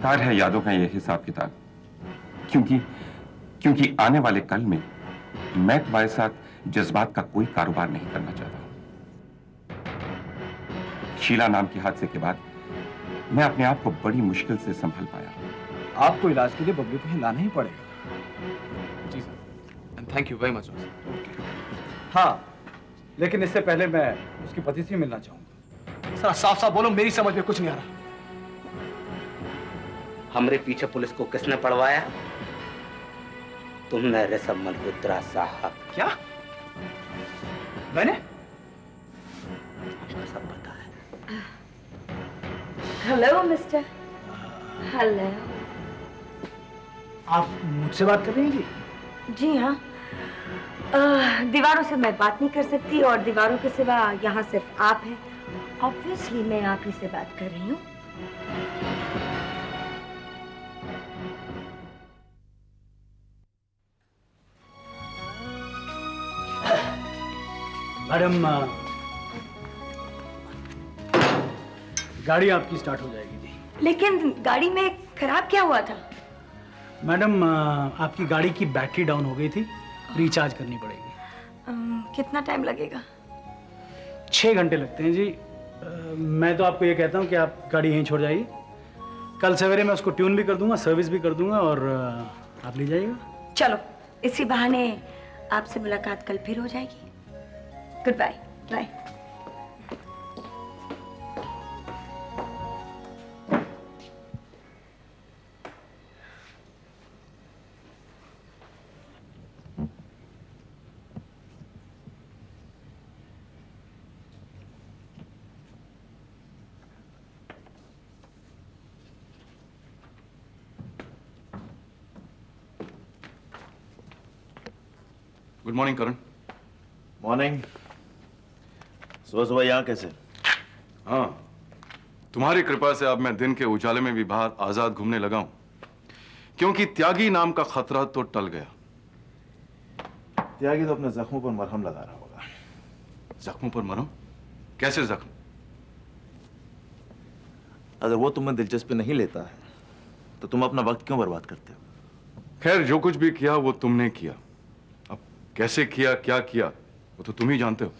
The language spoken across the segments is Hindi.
बेकार है यादों का ये हिसाब किताब, क्योंकि क्योंकि आने वाले कल में मैं तुम्हारे साथ जज्बात का कोई कारोबार नहीं करना चाहता हूं। शीला नाम के हादसे के बाद मैं अपने आप को बड़ी मुश्किल से संभाल पाया। आपको इलाज के लिए बबली को लाना ही पड़ेगा। जी sir, and thank you very much sir. हाँ, लेकिन इससे पहले मैं उसकी पति से मिलना चाहूंगा। सर साफ साफ बोलो, मेरी समझ में कुछ नहीं आ रहा। हमरे पीछे पुलिस को किसने पड़वाया? तुमने ऋषभ मल्होत्रा साहब। क्या? मैंने? आपको सब पता है। Hello mister. हेलो। आप मुझसे बात कर रही हैं जी? जी हाँ। दीवारों से मैं बात नहीं कर सकती और दीवारों के सिवा यहाँ सिर्फ आप हैं। ऑब्वियसली मैं आप ही से बात कर रही हूँ। मैडम, गाड़ी आपकी स्टार्ट हो जाएगी जी। लेकिन गाड़ी में खराब क्या हुआ था? मैडम, आपकी गाड़ी की बैटरी डाउन हो गई थी, रिचार्ज करनी पड़ेगी। कितना टाइम लगेगा? 6 घंटे लगते हैं जी। मैं तो आपको ये कहता हूँ कि आप गाड़ी यहीं छोड़ जाइए। कल सवेरे मैं उसको ट्यून भी कर दूंगा, सर्विस भी कर दूंगा और आप ले जाइएगा। चलो, इसी बहाने आपसे मुलाकात कल फिर हो जाएगी। Goodbye. Bye. Good morning Karan. Morning. सुबह सुबह यहाँ कैसे? हाँ, तुम्हारी कृपा से अब मैं दिन के उजाले में भी बाहर आजाद घूमने लगा हूं, क्योंकि त्यागी नाम का खतरा तो टल गया। त्यागी तो अपने जख्मों पर मरहम लगा रहा होगा। जख्मों पर मरहम? कैसे जख्म? अगर वो तुम्हें दिलचस्पी नहीं लेता है तो तुम अपना वक्त क्यों बर्बाद करते हो? खैर, जो कुछ भी किया वो तुमने किया। अब कैसे किया, क्या किया, वो तो तुम ही जानते हो।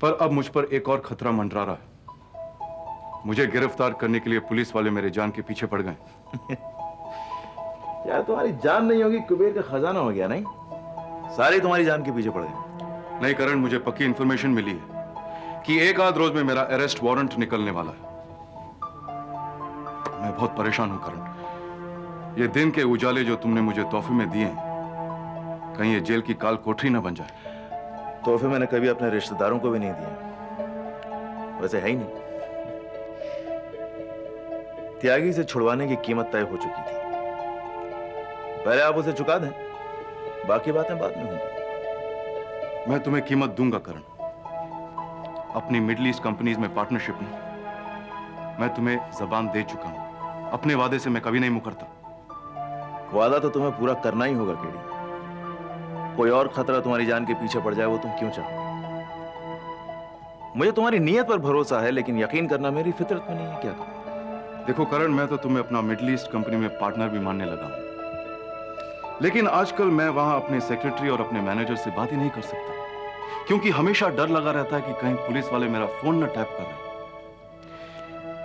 पर अब मुझ पर एक और खतरा मंडरा रहा है। मुझे गिरफ्तार करने के लिए पुलिस वाले मेरे जान के पीछे पड़ गए। यार, तुम्हारी जान नहीं होगी, कुबेर का खजाना हो गया नहीं? सारे तुम्हारी जान के पीछे पड़ गए। नहीं करण, मुझे पक्की इंफॉर्मेशन मिली है कि एक आध रोज में मेरा अरेस्ट वारंट निकलने वाला है। मैं बहुत परेशान हूं करण। ये दिन के उजाले जो तुमने मुझे तोहफे में दिए हैं, कहीं ये जेल की काल कोठरी ना बन जाए। तोहफे मैंने कभी अपने रिश्तेदारों को भी नहीं दिए, वैसे है ही नहीं। त्यागी से छुड़वाने की कीमत तय हो चुकी थी। पहले आप उसे चुका दें, बाकी बातें बाद में होंगी। मैं तुम्हें कीमत दूंगा करण। अपनी मिडिल ईस्ट कंपनीज में पार्टनरशिप में मैं तुम्हें जबान दे चुका हूं। अपने वादे से मैं कभी नहीं मुकरता। वादा तो तुम्हें पूरा करना ही होगा केडी। कोई और खतरा तुम्हारी जान के पीछे पड़ जाए वो तुम क्यों चाहोगे? मुझे तुम्हारी नीयत पर भरोसा है, लेकिन यकीन करना मेरी फितरत में नहीं है। क्या करूं? देखो करण, मैं तो तुम्हें अपना मिडिल ईस्ट कंपनी में पार्टनर भी मानने लगा हूं, लेकिन आजकल मैं वहां अपने सेक्रेटरी और अपने मैनेजर से बात ही नहीं कर सकता, क्योंकि हमेशा डर लगा रहता है कि कहीं पुलिस वाले मेरा फोन न टैप कर रहे हैं।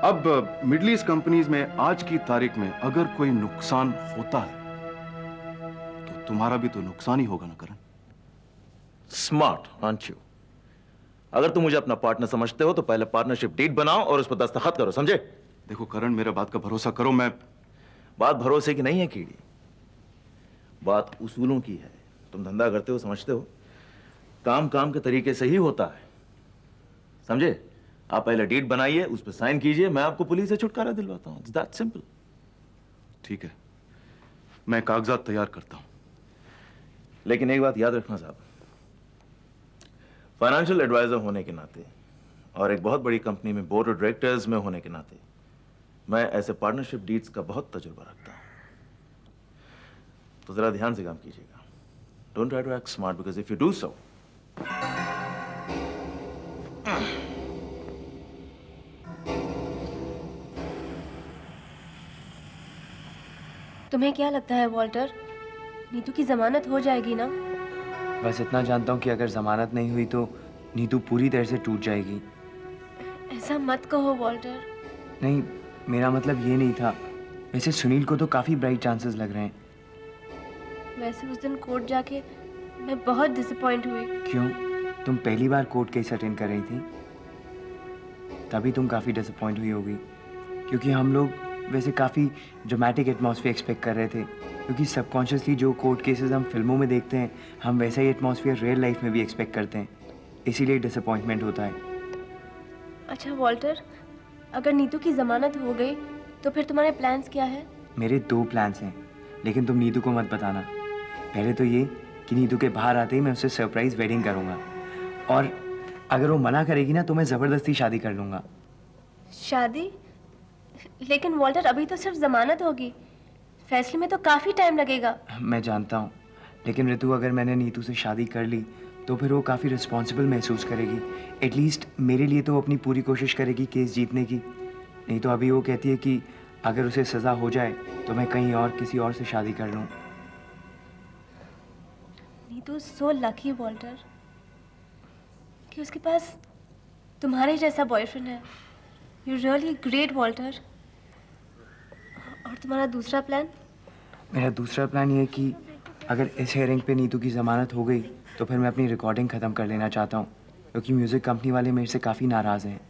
अब मिडिल ईस्ट कंपनीज में आज की तारीख में अगर कोई नुकसान होता है तो तुम्हारा भी तो नुकसान ही होगा ना करण। Smart aunt you? अगर तुम मुझे अपना पार्टनर समझते हो तो पहले पार्टनरशिप डीड बनाओ और उस पर दस्तखत करो, समझे? देखो करण, मेरे बात का भरोसा करो। मैं बात भरोसे की नहीं है कीड़ी, बात उसूलों की है। तुम धंधा करते हो, समझते हो, काम काम के तरीके से ही होता है, समझे? आप पहले डीड बनाइए, उस पर साइन कीजिए, मैं आपको पुलिस से छुटकारा दिलवाता हूं। It's that simple. ठीक है, मैं कागजात तैयार करता हूं। लेकिन एक बात याद रखना साहब, फाइनेंशियल एडवाइजर होने के नाते और एक बहुत बड़ी कंपनी में बोर्ड ऑफ डायरेक्टर्स में होने के नाते मैं ऐसे पार्टनरशिप डीड्स का बहुत तजुर्बा रखता हूं। तो जरा ध्यान से काम कीजिएगा। Don't try to act smart, because if you do so तुम्हें क्या लगता है वॉल्टर, नीतू की जमानत हो जाएगी ना? बस इतना जानता हूँ कि अगर जमानत नहीं हुई तो नीतू पूरी तरह से टूट जाएगी। ऐसा मत कहो वॉल्टर। नहीं, मेरा मतलब ये नहीं था। वैसे सुनील को तो काफ़ी ब्राइट चांसेस लग रहे हैं। वैसे उस दिन कोर्ट जाके मैं बहुत डिसअपॉइंट हुई। क्यों? तुम पहली बार कोर्ट केस अटेंड कर रही थी, तभी तुम काफ़ी डिसअपॉइंट हुई होगी। क्योंकि हम लोग वैसे काफ़ी ड्रामेटिक एटमॉस्फेयर एक्सपेक्ट कर रहे थे, क्योंकि सबकॉन्शियसली जो कोर्ट केसेस हम फिल्मों में देखते हैं, हम वैसा ही एटमॉस्फेयर रियल लाइफ में भी एक्सपेक्ट करते हैं। इसीलिए डिसअपॉइंटमेंट होता है। अच्छा वॉल्टर, अगर नीतू की जमानत हो गई तो फिर तुम्हारे प्लान्स क्या है? मेरे 2 प्लान्स हैं, लेकिन तुम नीतू को मत बताना। पहले तो ये कि नीतू के बाहर आते ही मैं उससे सरप्राइज वेडिंग करूँगा, और अगर वो मना करेगी ना तो मैं ज़बरदस्ती शादी कर लूँगा। शादी? लेकिन वॉल्टर अभी तो सिर्फ जमानत होगी, फैसले में तो काफ़ी टाइम लगेगा। मैं जानता हूँ, लेकिन ऋतु अगर मैंने नीतू से शादी कर ली तो फिर वो काफ़ी रिस्पॉन्सिबल महसूस करेगी। एटलीस्ट मेरे लिए तो वो अपनी पूरी कोशिश करेगी केस जीतने की। नहीं तो अभी वो कहती है कि अगर उसे सज़ा हो जाए तो मैं कहीं और किसी और से शादी कर लूँ। नीतू सो लकी वॉल्टर कि उसके पास तुम्हारे जैसा बॉयफ्रेंड है। You really great Walter. और तुम्हारा दूसरा प्लान? मेरा दूसरा प्लान ये है कि अगर इस हेयरिंग पे नीतू की ज़मानत हो गई तो फिर मैं अपनी रिकॉर्डिंग ख़त्म कर लेना चाहता हूँ, क्योंकि म्यूज़िक कंपनी वाले मेरे से काफ़ी नाराज़ हैं।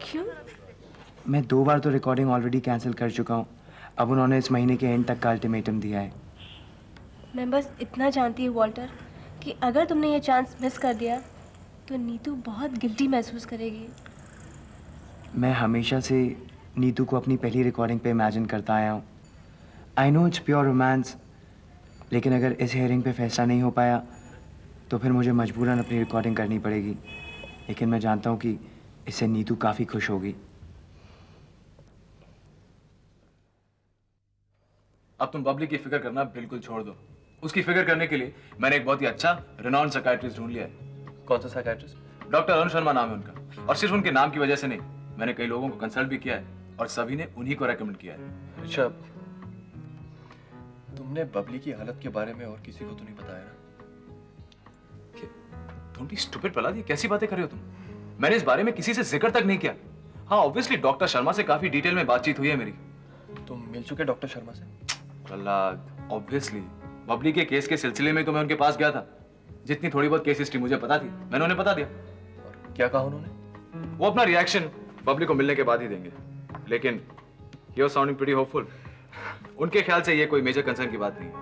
क्यों? मैं 2 बार तो रिकॉर्डिंग ऑलरेडी कैंसिल कर चुका हूँ। अब उन्होंने इस महीने के एंड तक का अल्टीमेटम दिया है। मैं बस इतना जानती हूँ वॉल्टर कि अगर तुमने ये चांस मिस कर दिया तो नीतू बहुत गिल्टी महसूस करेगी। मैं हमेशा से नीतू को अपनी पहली रिकॉर्डिंग पे इमेजिन करता आया हूँ। I know it's pure romance, लेकिन अगर इस हेयरिंग पे फैसला नहीं हो पाया तो फिर मुझे मजबूरन अपनी रिकॉर्डिंग करनी पड़ेगी। लेकिन मैं जानता हूँ कि इससे नीतू काफ़ी खुश होगी। अब तुम बबली की फिक्र करना बिल्कुल छोड़ दो। उसकी फिक्र करने के लिए मैंने एक बहुत ही अच्छा रिनाउंड साइकियाट्रिस्ट ढूंढ लिया है। कौन सा साइकियाट्रिस्ट? डॉक्टर अरुण शर्मा नाम है उनका, और सिर्फ उनके नाम की वजह से नहीं, मैंने कई लोगों को कंसल्ट भी किया है और सभी ने उन्हीं को रेकमेंड किया है। अच्छा, तुमने बबली की हालत के बारे में और किसी को तो नहीं बताया ना? तुम भी स्टूपिड प्रहलाद, ये कैसी बातें कर रहे हो तुम? मैंने इस बारे में किसी से जिक्र तक नहीं किया। हाँ, ऑब्वियसली डॉक्टर शर्मा से काफी डिटेल में बातचीत हुई है मेरी। तुम मिल चुके डॉक्टर शर्मा से? प्रहलाद, ऑब्वियसली बबली के केस के सिलसिले में तो मैं उनके पास गया था। जितनी थोड़ी बहुत केस हिस्ट्री मुझे पता थी मैंने उन्हें बता दिया। और क्या कहा उन्होंने? वो अपना रिएक्शन बबली को मिलने के बाद ही देंगे, लेकिन he was sounding pretty hopeful. उनके ख्याल से ये कोई मेजर कंसर्न की बात नहीं है।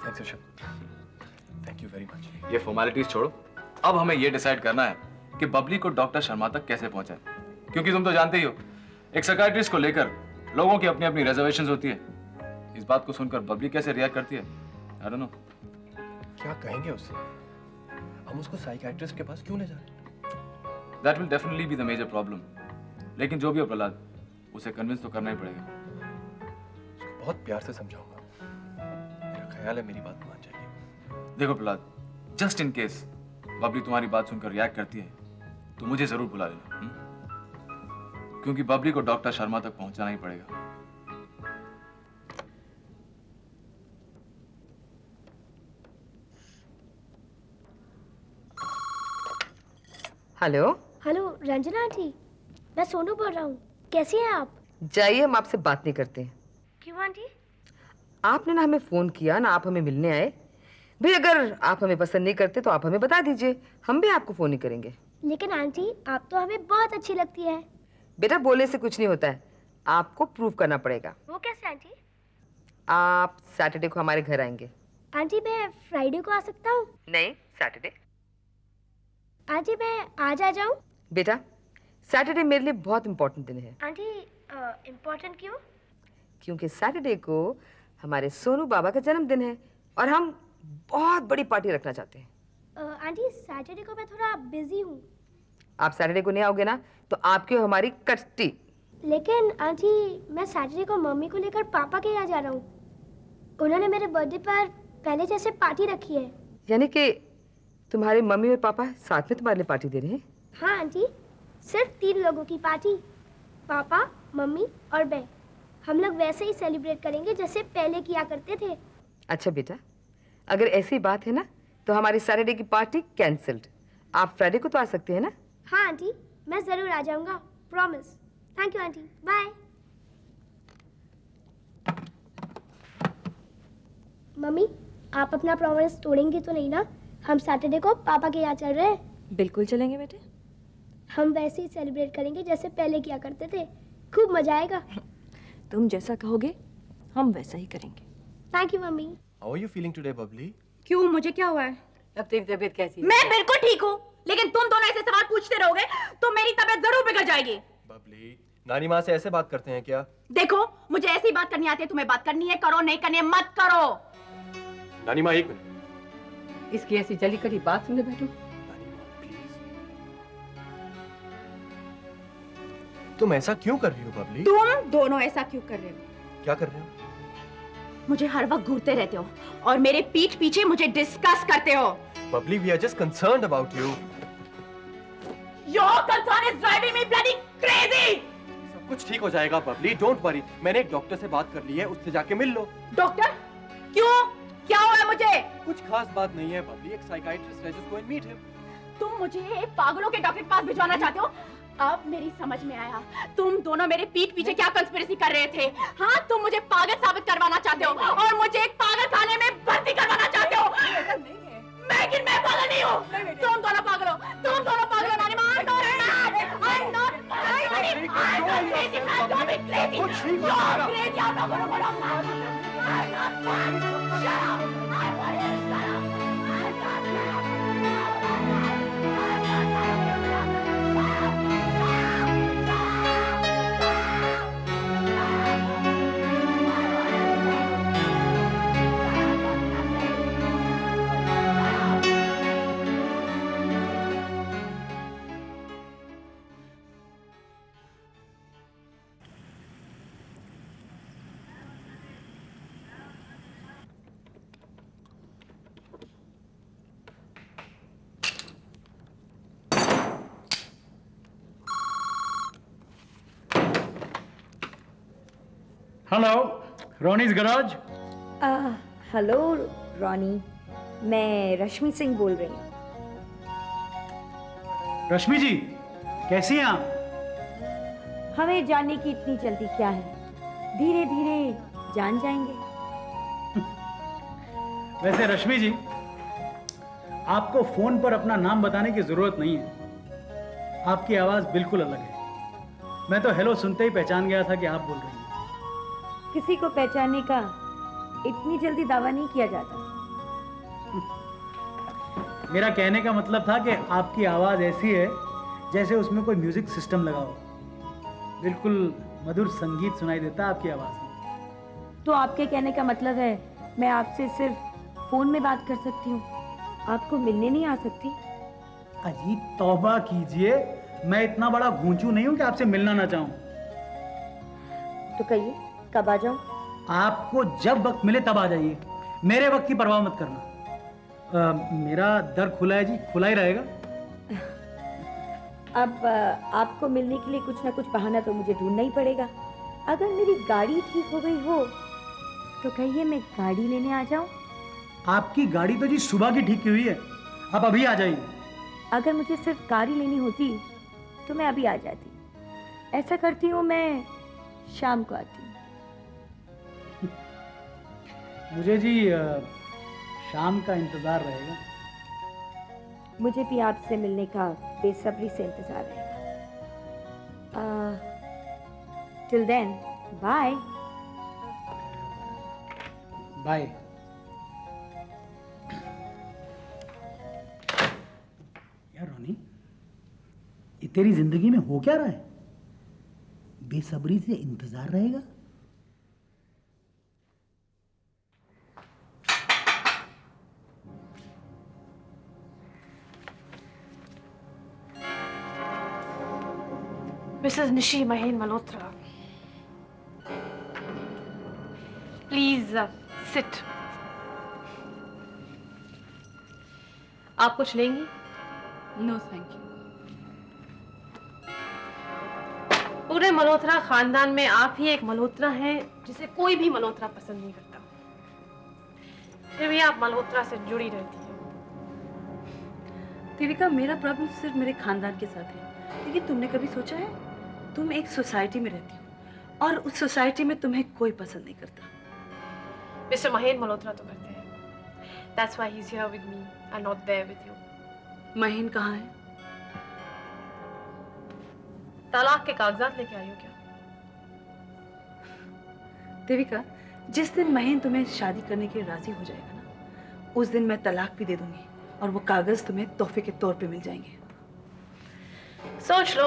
Thanks Rishabh, thank you very much. ये फॉर्मेलिटीज छोड़ो, अब हमें ये डिसाइड करना है कि बबली को डॉक्टर शर्मा तक कैसे पहुंचाएं। क्योंकि तुम तो जानते ही हो, एक साइकियाट्रिस्ट को लेकर लोगों की अपनी अपनी रिजर्वेशंस होती है। इस बात को सुनकर बबली कैसे रिएक्ट करती है, आई डोंट नो। क्या कहेंगे उससे? हम उसको साइकियाट्रिस्ट के पास क्यों ले जा रहे हैं? That will definitely be the major problem. लेकिन जो भी हो प्रहलाद, उसे कन्विंस तो करना ही पड़ेगा। उसको बहुत प्यार से समझाऊंगा। मेरा ख्याल है मेरी बात मान जाएगी। देखो Prahlad, just in case Babli तुम्हारी बात सुनकर रिएक्ट करती है तो मुझे जरूर बुला लेना, क्योंकि बबली को डॉक्टर शर्मा तक पहुंचाना ही पड़ेगा। हेलो। हेलो रंजना आंटी, मैं सोनू बोल रहा हूँ। कैसी हैं आप? जाइए, हम आपसे बात नहीं करते हैं। क्यों आंटी? आपने ना हमें फोन किया ना आप हमें मिलने आए। भाई अगर आप हमें पसंद नहीं करते तो आप हमें बता दीजिए, हम भी आपको फोन नहीं करेंगे। लेकिन आंटी आप तो हमें बहुत अच्छी लगती है। बेटा बोलने से कुछ नहीं होता है, आपको प्रूव करना पड़ेगा। वो कैसे आंटी? आप सैटरडे को हमारे घर आएंगे। आंटी मैं फ्राइडे को आ सकता हूँ? नहीं, सैटरडे। आंटी मैं आज आ जाऊँ? बेटा सैटरडे मेरे लिए बहुत इंपॉर्टेंट दिन है। आंटी इम्पोर्टेंट क्यों? क्योंकि सैटरडे को हमारे सोनू बाबा का जन्मदिन है और हम बहुत बड़ी पार्टी रखना चाहते हैं। आंटी सैटरडे को मैं थोड़ा बिजी हूँ। आप सैटरडे को नहीं आओगे ना तो आपकी और हमारी कटती। लेकिन आंटी मैं सैटरडे को मम्मी को लेकर पापा के यहाँ जा रहा हूँ। उन्होंने मेरे बर्थडे पर पहले जैसे पार्टी रखी है। यानी कि तुम्हारे मम्मी और पापा साथ में तुम्हारे लिए पार्टी दे रहे हैं? हाँ आंटी, सिर्फ 3 लोगों की पार्टी, पापा, मम्मी और मैं। हम लोग वैसे ही सेलिब्रेट करेंगे जैसे पहले किया करते थे। अच्छा बेटा, अगर ऐसी बात है ना तो हमारी सैटरडे की पार्टी कैंसिल्ड। आप फ्राइडे को तो आ सकते हैं ना? हाँ आंटी, मैं जरूर आ जाऊंगा, promise. Thank you aunty, bye. Mummy, आप अपना प्रॉमिस तोड़ेंगी तो नहीं ना? हम सैटरडे को पापा के यहाँ चल रहे हैं। बिल्कुल चलेंगे बेटे। हम वैसे ही सेलिब्रेट करेंगे जैसे पहले किया करते थे। खूब मजा आएगा। तुम जैसा कहोगे हम वैसा ही करेंगे। Thank you mummy. How are you feeling today Babli? क्यों, मुझे क्या हुआ है? अब तेरी तबीयत कैसी है? मैं बिल्कुल ठीक हूँ, लेकिन तुम दोनों ऐसे सवाल पूछते रहोगे तो मेरी तबीयत जरूर बिगड़ जाएगी। बबली, नानी माँ से ऐसे बात करते हैं क्या? देखो, मुझे ऐसी बात करनी आती है, तुम्हें बात करनी है करो, नहीं करनी है मत करो। नानी माँ एक मिनट। इसकी ऐसी जली कड़ी बात सुनने बैठू। नानी माँ प्लीज। तुम ऐसा क्यों कर रही हो बबली? तुम दोनों ऐसा क्यों कर रहे हो? क्या कर रहे हो? मुझे हर वक्त घूरते रहते हो और मेरे पीठ पीछे मुझे डिस्कस करते हो। Babli, we are just concerned about you. Your concern is driving me bloody crazy. सब कुछ ठीक हो जाएगा बबली, डोंट वरी। मैंने एक डॉक्टर से बात कर ली है, उससे जाके मिल लो। डॉक्टर? क्यों? क्या हुआ है मुझे? कुछ खास बात नहीं है बबली, एक साइकियाट्रिस्ट है, just go and meet him. तुम मुझे पागलों के डॉक्टर के पास भिजवाना चाहते हो? अब मेरी समझ में आया, तुम दोनों मेरे पीठ पीछे क्या कंस्पिरेसी कर रहे थे। हाँ, तुम मुझे पागल साबित करवाना चाहते हो और मुझे एक पागल खाने में भर्ती करवाना चाहते हो। लेकिन मैं पागल नहीं हूँ, तुम दोनों पागल हो, तुम दोनों पागल हो। नानी माँ, I'm not crazy, I'm not crazy, you're crazy, आप लोगों को बोलो, I'm not mad, shut up, I want you to shut up, I'm not mad, hello, Ronnie's garage. Hello Ronnie, मैं रश्मि सिंह बोल रही हूँ। रश्मि जी, कैसी हैं आप? हमें जानने की इतनी जल्दी क्या है, धीरे धीरे जान जाएंगे। वैसे रश्मि जी, आपको फोन पर अपना नाम बताने की जरूरत नहीं है। आपकी आवाज बिल्कुल अलग है। मैं तो हेलो सुनते ही पहचान गया था कि आप बोल रही हैं। किसी को पहचानने का इतनी जल्दी दावा नहीं किया जाता। मेरा कहने का मतलब था कि आपकी आवाज ऐसी है जैसे उसमें कोई म्यूजिक सिस्टम लगा हो। बिल्कुल मधुर संगीत सुनाई देता है आपकी आवाज में। तो आपके कहने का मतलब है मैं आपसे सिर्फ फोन में बात कर सकती हूँ, आपको मिलने नहीं आ सकती? अजी तौबा कीजिए, मैं इतना बड़ा घूंचू नहीं हूं कि आपसे मिलना ना चाहूं। तो कहिए कब आ जाऊं? आपको जब वक्त मिले तब आ जाइए, मेरे वक्त की परवाह मत करना। मेरा दर खुला है जी, खुला ही रहेगा। अब आपको मिलने के लिए कुछ ना कुछ बहाना तो मुझे ढूंढना ही पड़ेगा। अगर मेरी गाड़ी ठीक हो गई हो तो कहिए मैं गाड़ी लेने आ जाऊं? आपकी गाड़ी तो जी सुबह की ठीक की हुई है, आप अभी आ जाइए। अगर मुझे सिर्फ कार ही लेनी होती तो मैं अभी आ जाती। ऐसा करती हूँ, मैं शाम को आती हूँ। मुझे जी शाम का इंतजार रहेगा। मुझे भी आपसे मिलने का बेसब्री से इंतजार रहेगा। Till then bye. बाय। यार रोनी, ये तेरी जिंदगी में हो क्या रहा है? बेसब्री से इंतजार रहेगा? Mrs. Nishi Mahen Malhotra, please sit. आप कुछ लेंगी? No thank you. पूरे मल्होत्रा खानदान में आप ही एक मल्होत्रा हैं जिसे कोई भी मल्होत्रा पसंद नहीं करता। फिर भी आप मल्होत्रा से जुड़ी रहती हैं। देविका, मेरा प्रॉब्लम सिर्फ मेरे खानदान के साथ है, लेकिन तुमने कभी सोचा है तुम एक सोसाइटी में रहती हो और उस सोसाइटी में तुम्हें कोई पसंद नहीं करता। मिस्टर महेन मल्होत्रा तो करते हैं। That's why he's here with me and not there with you. महेन कहाँ है? तलाक के कागजात लेके आई हो क्या? देविका, जिस दिन महेन तुम्हें शादी करने के लिए राजी हो जाएगा ना, उस दिन मैं तलाक भी दे दूंगी और वो कागज तुम्हें तोहफे के तौर पे मिल जाएंगे। सोच लो,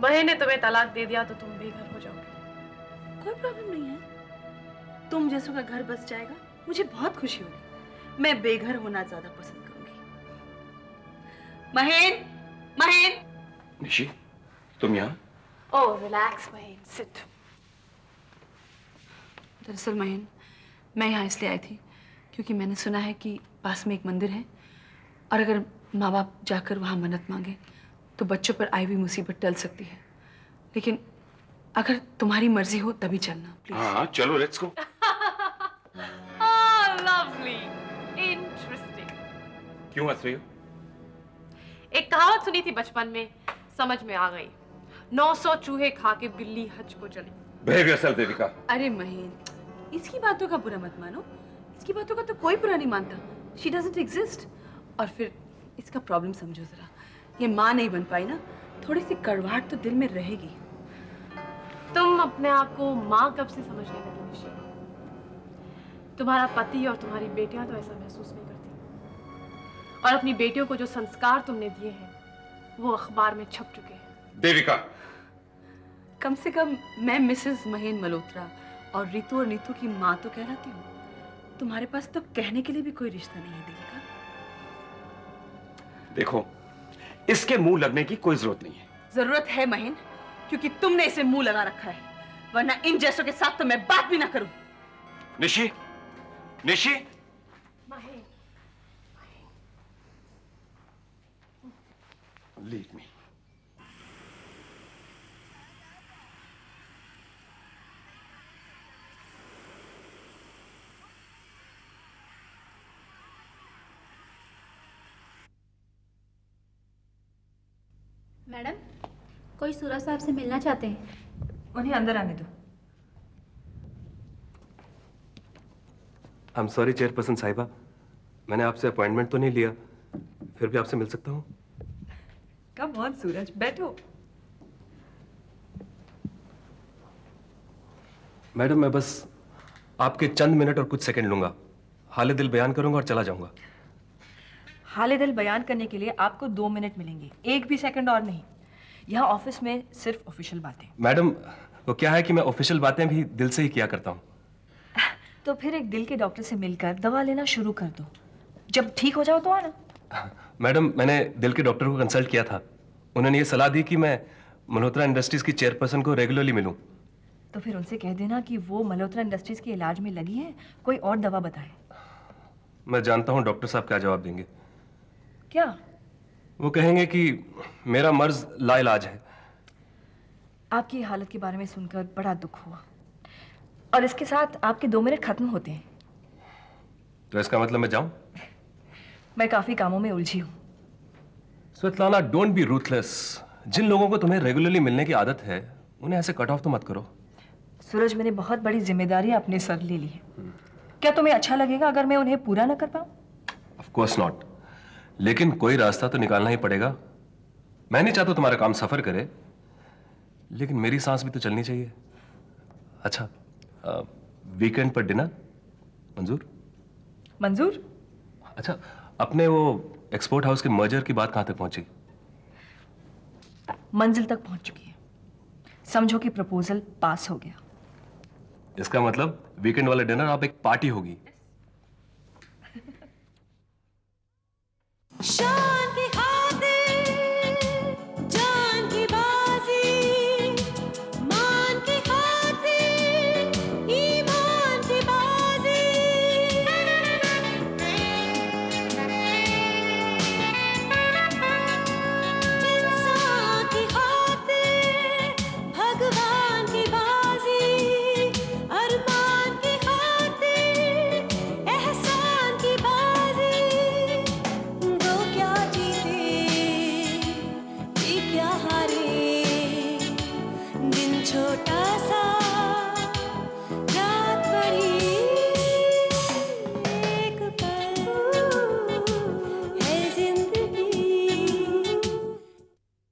महेन ने तुम्हें तलाक दे दिया तो तुम बेघर हो जाओगे। कोई प्रॉब्लम नहीं है। तुम जैसों का घर बस जाएगा, मुझे बहुत खुशी होगी। मैं बेघर होना ज्यादा पसंद करूंगी। महेन, महेन। निशी, तुम यहाँ? ओह, रिलैक्स महेन, सिट। दरअसल महेन, मैं यहाँ इसलिए आई थी क्योंकि मैंने सुना है कि पास में एक मंदिर है और अगर माँ बाप जाकर वहाँ मन्नत मांगे तो बच्चों पर आई हुई मुसीबत टल सकती है। लेकिन अगर तुम्हारी मर्जी हो तभी चलना प्लीज। हाँ, चलो, लेट्स गो। Lovely, interesting. क्यों हंस रही हो? एक कहावत सुनी थी बचपन में, समझ में आ गई। 900 चूहे खा के बिल्ली हज को चली। Behave yourself, Devika. अरे महेन, इसकी बातों का बुरा मत मानो। इसकी बातों का तो कोई बुरा नहीं मानता। She doesn't exist। और फिर इसका प्रॉब्लम समझो जरा। ये माँ नहीं बन पाई ना, थोड़ी सी कड़वाहट तो दिल में रहेगी। तुम अपने आप को माँ कब से समझने लगी निशी? तुम्हारा पति और तुम्हारी बेटियां तो ऐसा महसूस नहीं करती। और अपनी बेटियों को जो संस्कार तुमने दिए हैं वो अखबार में छप चुके हैं। देविका, कम से कम मैं मिसेस महेन मल्होत्रा और रितु और नीतू की माँ तो कहलाती हूँ। तुम्हारे पास तो कहने के लिए भी कोई रिश्ता नहीं है देविका। देखो, इसके मुंह लगने की कोई जरूरत नहीं है। जरूरत है महेन, क्योंकि तुमने इसे मुंह लगा रखा है, वरना इन जैसों के साथ तो मैं बात भी ना करूं। Nishi, Nishi. Mahen, leave me. Madam, कोई सूरज साहब से मिलना चाहते हैं। उन्हें अंदर आने दो। आई एम सॉरी चेयरपर्सन साहिबा, मैंने आपसे अपॉइंटमेंट तो नहीं लिया, फिर भी आपसे मिल सकता हूँ? कम ऑन सूरज, बैठो। मैडम, मैं बस आपके चंद मिनट और कुछ सेकंड लूंगा, हाले दिल बयान करूंगा और चला जाऊंगा। हाले दिल बयान करने के लिए आपको 2 मिनट मिलेंगे, 1 भी सेकंड और नहीं। यहाँ ऑफिस में सिर्फ ऑफिशियल बातें। मैडम, वो क्या है कि मैं ऑफिशियल बातें भी दिल से ही किया करता हूँ। तो फिर एक दिल के डॉक्टर से मिलकर दवा लेना शुरू कर दो, जब ठीक हो जाओ तो आना। मैडम, मैंने दिल के डॉक्टर को कंसल्ट किया था, उन्होंने ये सलाह दी कि मैं मल्होत्रा इंडस्ट्रीज की चेयरपर्सन को रेगुलरली मिलूं। तो फिर उनसे कह देना कि वो मल्होत्रा इंडस्ट्रीज के इलाज में लगी है, कोई और दवा बताए। मैं जानता हूँ डॉक्टर साहब क्या जवाब देंगे। क्या? वो कहेंगे कि मेरा मर्ज लाइलाज है। आपकी हालत के बारे में सुनकर बड़ा दुख हुआ, और इसके साथ आपके 2 मिनट खत्म होते हैं। तो इसका मतलब मैं जाऊं? मैं काफी कामों में उलझी हूँ। Svetlana, don't be ruthless. जिन लोगों को तुम्हें रेगुलरली मिलने की आदत है उन्हें ऐसे कट ऑफ तो मत करो। सूरज, मैंने बहुत बड़ी जिम्मेदारी अपने सर ले ली है। क्या तुम्हें अच्छा लगेगा अगर मैं उन्हें पूरा न कर पाऊं? ऑफ कोर्स नॉट, लेकिन कोई रास्ता तो निकालना ही पड़ेगा। मैं नहीं चाहता तुम्हारा काम सफर करे, लेकिन मेरी सांस भी तो चलनी चाहिए। अच्छा, वीकेंड पर डिनर मंजूर? मंजूर। अच्छा, अपने वो एक्सपोर्ट हाउस के मर्जर की बात कहां तक पहुंची? मंजिल तक पहुंच चुकी है। समझो कि प्रपोजल पास हो गया। इसका मतलब वीकेंड वाला डिनर आप एक पार्टी होगी। शान की खातिर जान की बाजी, मान की खातिर ईमान की बाजी, इंसान की खातिर भगवान छोटा सा